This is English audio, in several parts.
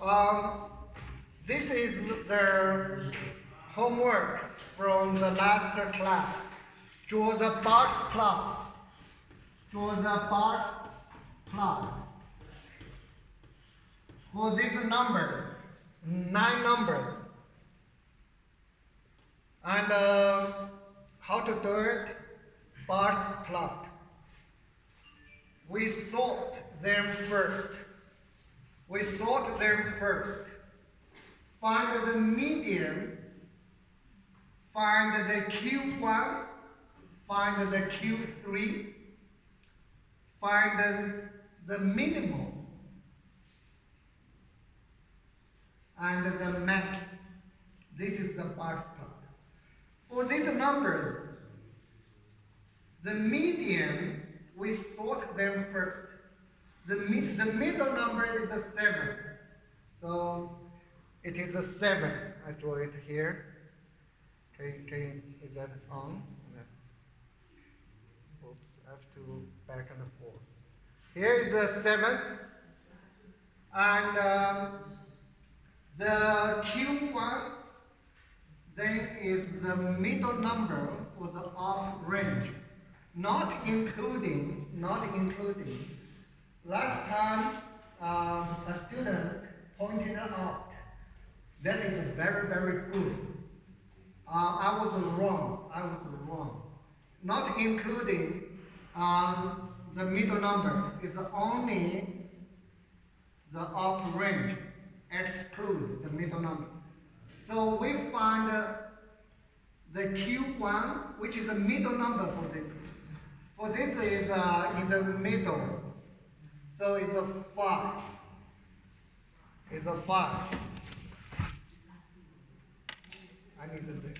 Um, this is the homework from the last class. Draw the box plots. Draw the box plot for these numbers, 9 numbers. And how to do it? Box plot. We sort them first. We sort them first. Find the median. Find the Q1. Find the Q3. Find the minimum. And the max. This is the box plot. For these numbers, the median, we sort them first. The middle number is a 7. So it is a 7. I draw it here. Okay, is that on? Oops, I have to back and forth. Here is a 7. And the Q1 then is the middle number for the up range, not including. Last time a student pointed out that is very, very good. I was wrong. Not including the middle number is only the up range, exclude the middle number. So we find the Q1, which is the middle number for this. For this is in the middle. So it's a 5. It's a 5. I need this.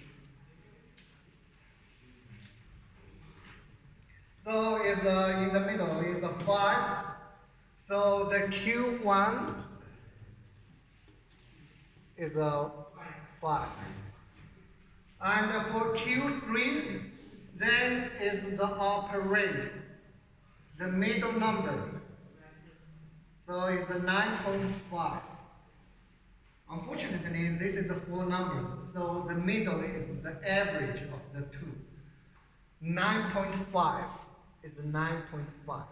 So it's in the middle is a 5. So the Q1 is a 5. And for Q3, then is the upper range, the middle number. So it's a 9.5. Unfortunately, this is the 4 numbers, so the middle is the average of the 2. 9.5 is 9.5.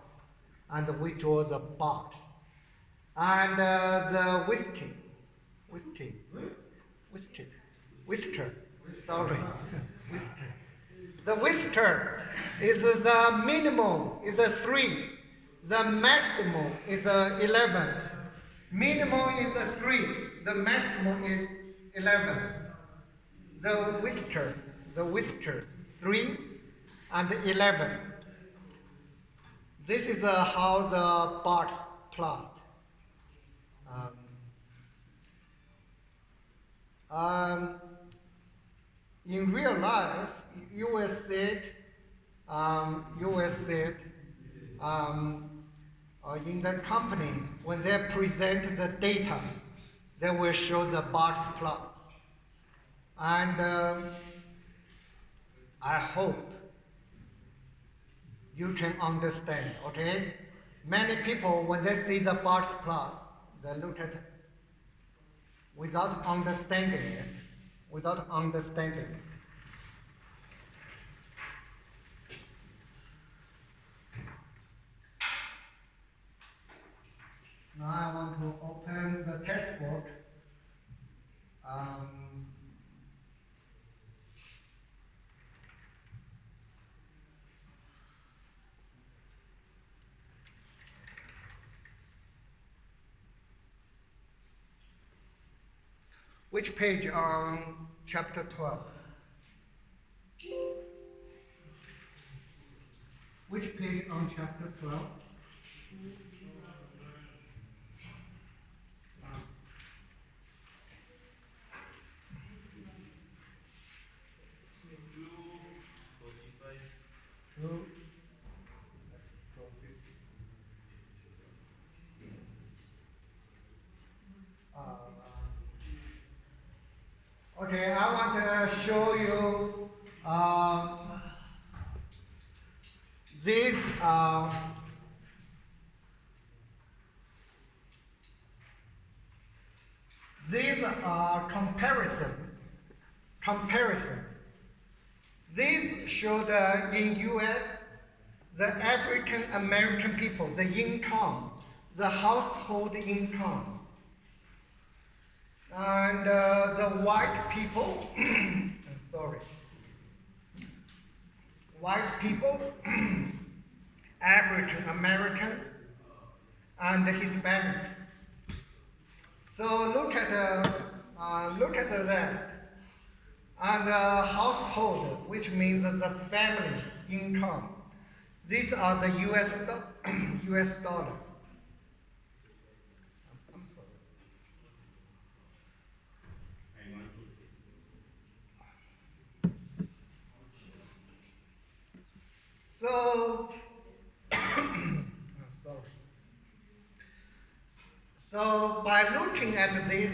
And we draw the box. And the whisker. Sorry, whisker. The whisker is the minimum is a 3. The maximum is 11. Minimum is a 3. The maximum is 11. The whisker, 3 and 11. This is how the box plot. In real life, you will see it. In the company when they present the data, they will show the box plots. And I hope you can understand. Okay, many people when they see the box plots, they look at it without understanding it. Now I want to open the textbook. Which page on chapter 12? Which page on chapter 12? Okay, I want to show you these These are comparison. These show in US, the African American people, the income, the household income. And the white people, sorry, white people, African American, and Hispanic. So look at that. And household, which means the family income. These are the US dollar. I'm sorry. So, sorry. So by looking at this,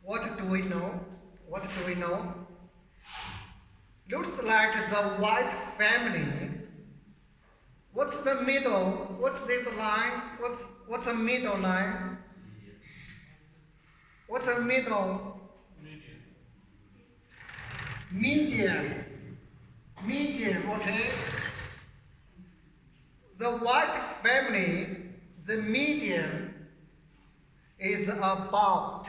what do we know? What do we know? Looks like the white family. What's the middle? What's this line? What's the middle line? What's the middle? Median. Median, okay? The white family, the median is about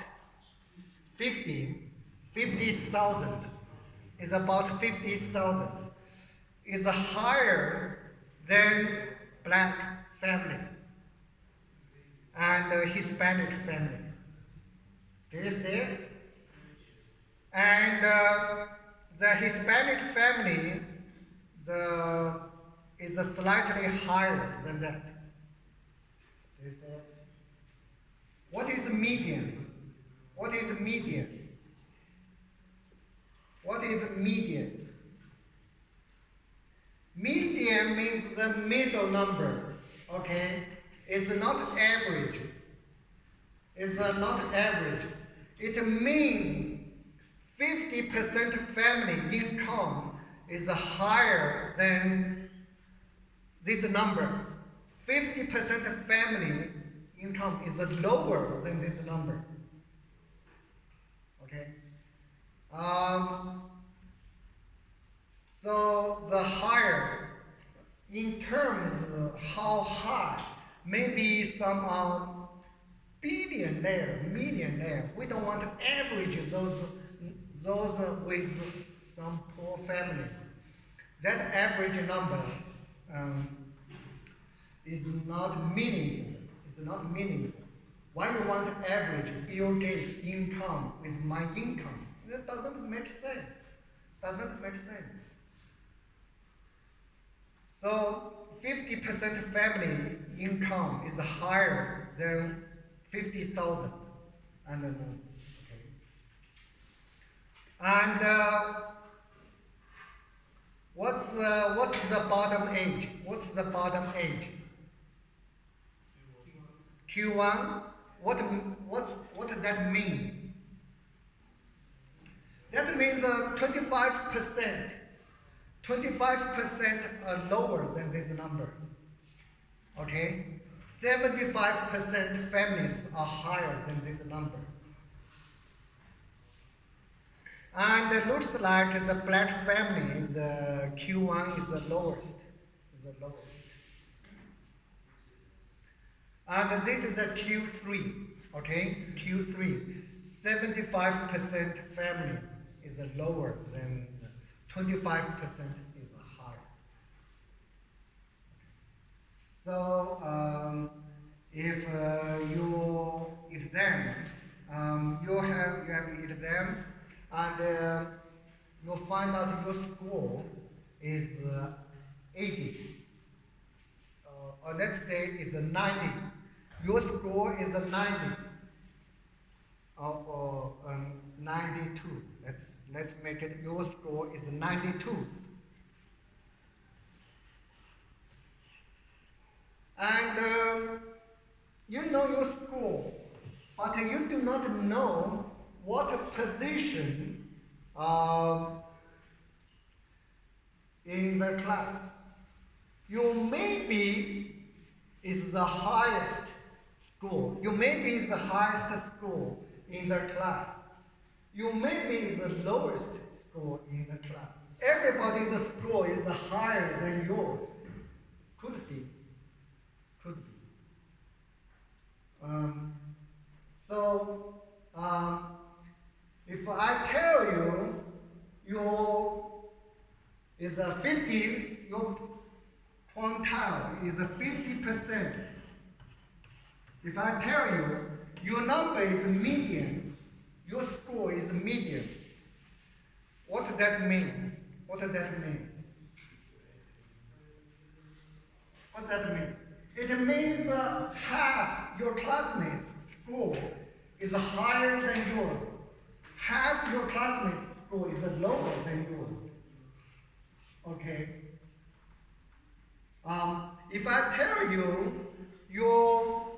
50,000. Is about 50,000. Is higher than black family and Hispanic family. Do you see it? And the Hispanic family is slightly higher than that. Do you see it? What is median? What is median? What is median? Median means the middle number, okay? It's not average. It's not average. It means 50% family income is higher than this number. 50% family income is lower than this number. Okay? So the higher, in terms of how high, maybe some billionaire, millionaire. We don't want to average those with some poor families. That average number is not meaningful. It's not meaningful. Why you want to average Bill Gates' income with my income? That doesn't make sense. Doesn't make sense. So 50% family income is higher than 50,000. And okay. And what's the bottom age? What's the bottom age? Q1. What does that mean? That means 25%. 25% are lower than this number. Okay? 75% families are higher than this number. And it looks like the black family, the Q1 is the lowest. And this is a Q3, okay? Q3, 75% families is lower than 25% is higher. So if you exam, you have exam, and you find out your score is 80, or let's say it's 90. Your score is 90 or 92. Let's make it. Your score is 92. And you know your score, but you do not know what position in the class. You maybe is the highest school. You may be the highest school in the class. You may be the lowest school in the class. Everybody's school is higher than yours. Could be. Could be. So, if I tell you your is a 50, your quantile is a 50%. If I tell you your number is median, your score is median, what does that mean? What does that mean? What does that mean? It means half your classmates' score is higher than yours. Half your classmates' score is lower than yours. Okay? If I tell you your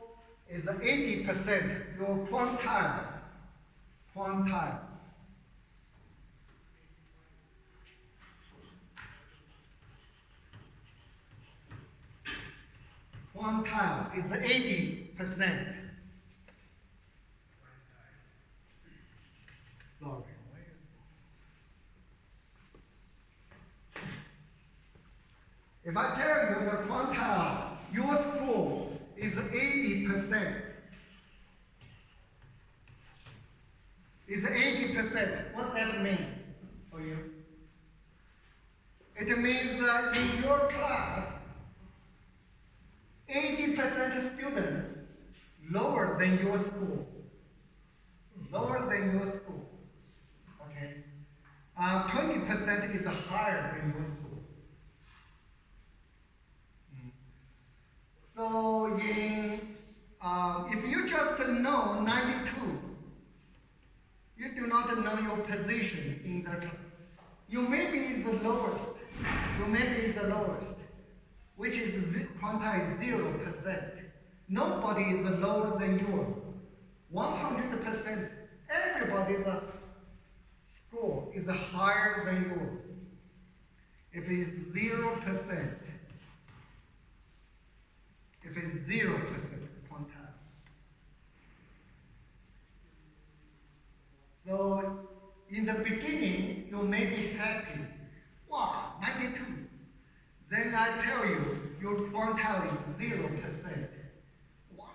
is 80%, your quantile, quantile is 80%. Sorry. If I tell you the quantile, your score is 80%. Is 80%. What's that mean for you? It means that in your class, 80% students lower than your school. Lower than your school. Okay? 20% is higher than your school. So if you just know 92, you do not know your position in the class. You may be the lowest. You may be the lowest, which is quantile is 0%. Nobody is lower than yours. 100%. Everybody's score is higher than yours. If it's 0%, if it's 0% quantile. So in the beginning, you may be happy. Wow, 92. Then I tell you, your quantile is 0%. Wow,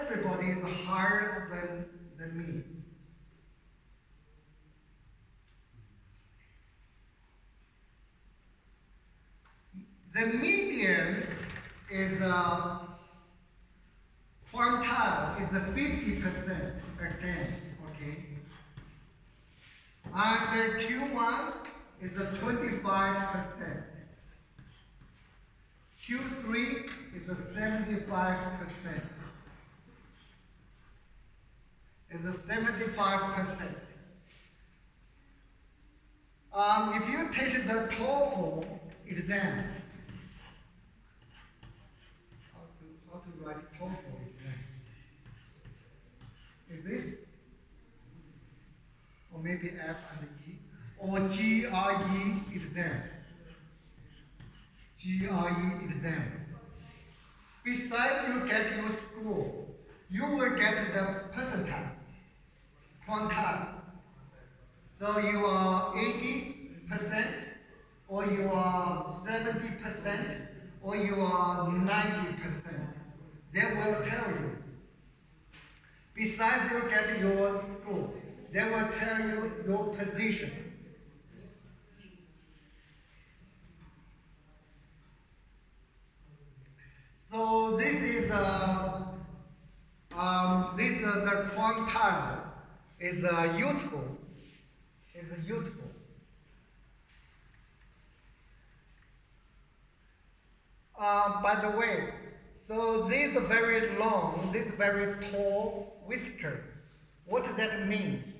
everybody is higher than me. The median is quantile is 50% again, okay? And the Q1 is 25%. Q3 is 75%. Is 75%. If you take the TOEFL exam, how to write TOEFL exam? Is this? Or maybe F and E? Or GRE exam? GRE exam. Besides you get your score, you will get the percentile, quantile. So you are 80%, or you are 70%, or you are 90%. They will tell you. Besides you get your score, they will tell you your position. So this is the quantile is useful. Is useful. By the way, so this very long, this very tall whisker, what does that mean?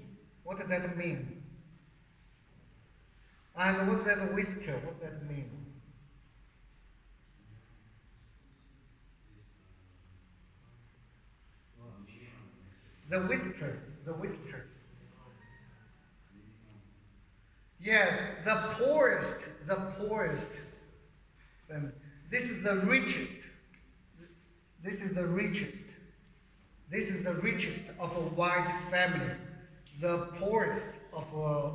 What does that mean? And what's that whisker? What's that mean? The whisker, the whisker. Yes, the poorest, the poorest. This is the richest. This is the richest. This is the richest of a white family, the poorest of a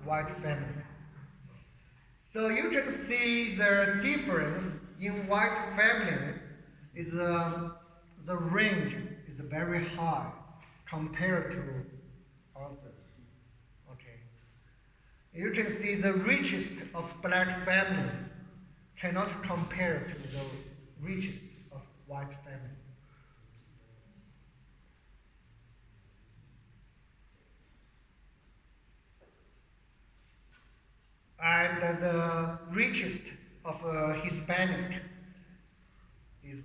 white family. So you can see the difference in white family is the range is very high compared to others. Okay. You can see the richest of black family cannot compare to the richest of white family. And the richest of Hispanic is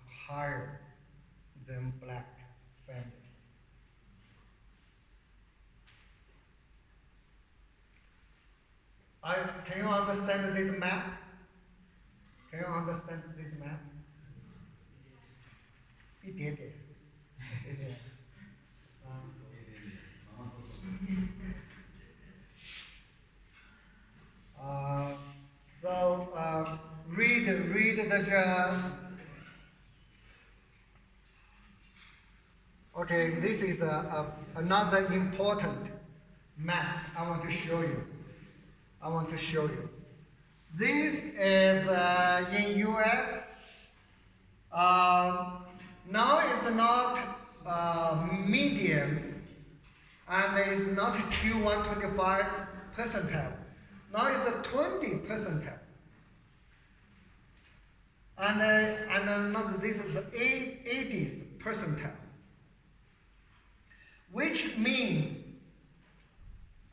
higher than black family. Can you understand this map? Can you understand this map? 一点点，一点点。Read the. Okay, this is another important map I want to show you. This is in U.S. Now it's not median and it's not Q125 percentile. Now it's a 20 percentile. And not this is the 80th percentile. Which means,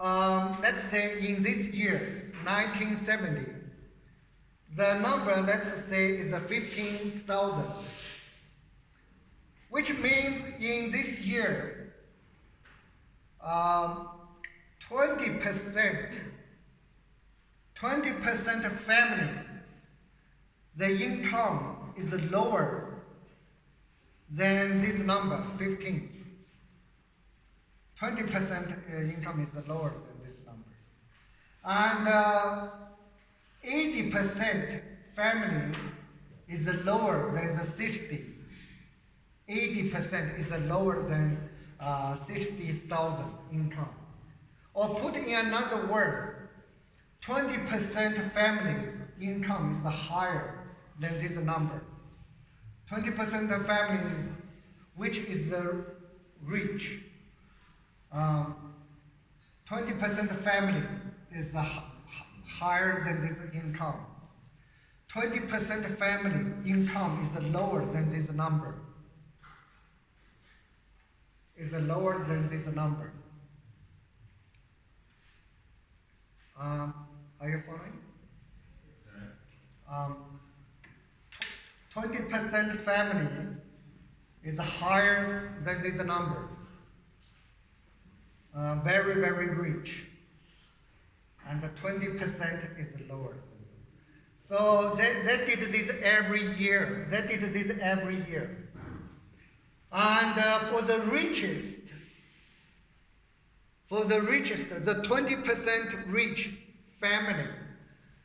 let's say in this year, 1970, the number, let's say, is 15,000. Which means in this year, 20% of family, the income is lower than this number, 15. 20% income is lower than this number. And 80% family is lower than the 60. 80% is lower than 60,000 income. Or put in another words, 20% families income is higher than this number. 20% of families which is rich. 20% of family is higher than this income. 20% of family income is lower than this number. Is lower than this number. Are you following? 20% family is higher than this number. Very, very rich. And 20% is lower. So they did this every year. And for the richest, the 20% rich family,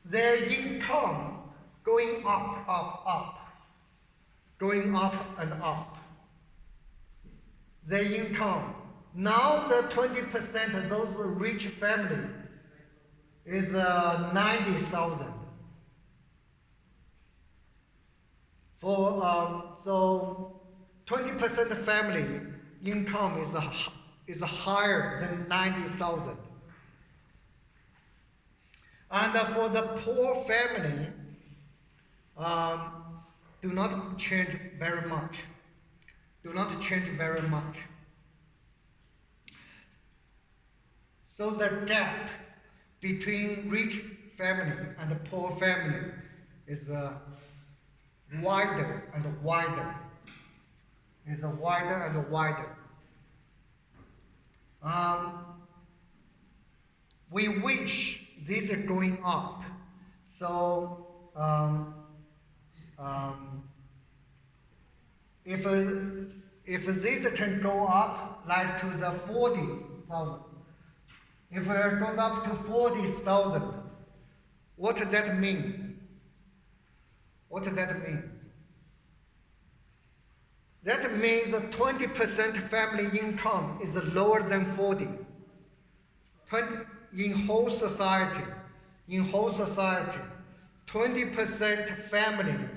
their income going up, going up and up. Their income. Now the 20% of those rich family is 90,000. So 20% of family income is higher than 90,000. And for the poor family, do not change very much. So the gap between rich family and the poor family is wider and wider. We wish these are going up. So if this can go up like to the 40,000, if it goes up to 40,000, what does that mean? That means 20% family income is lower than 40. 20, in whole society, 20% families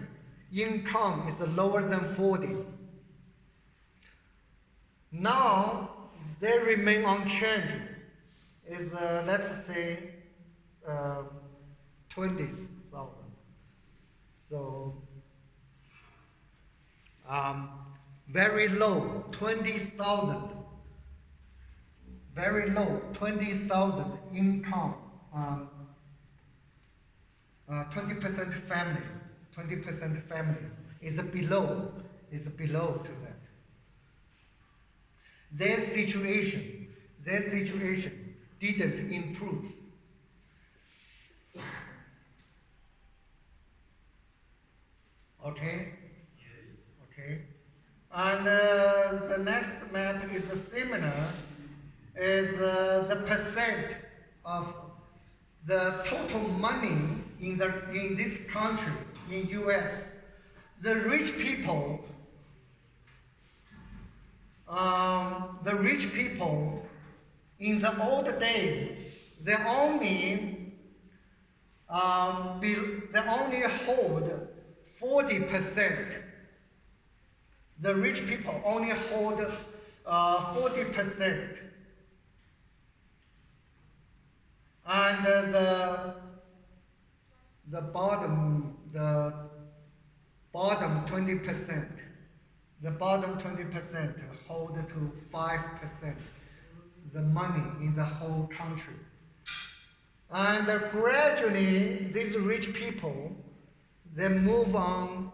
income is lower than 40. Now, they remain unchanged. Is let's say 20,000. So very low, 20,000. Very low, 20,000 income. 20% family, 20% family is below to that. Their situation didn't improve. Okay? Okay. And the next map is similar, is the percent of the total money in this country, in US. The rich people, in the old days, they only hold 40%. The rich people only hold 40%. And the bottom 20%, the bottom 20% hold to 5% the money in the whole country. And gradually, these rich people, they move on.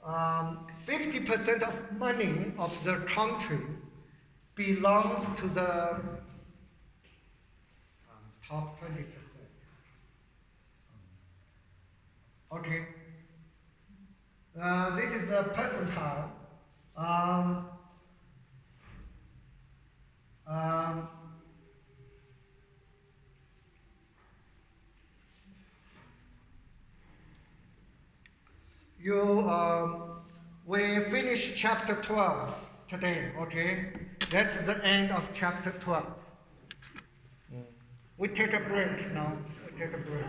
50% of money of the country belongs to the top 20%. Okay. This is a percentile. Um, we finish chapter 12 today, okay? That's the end of chapter 12. We take a break now. We take a break.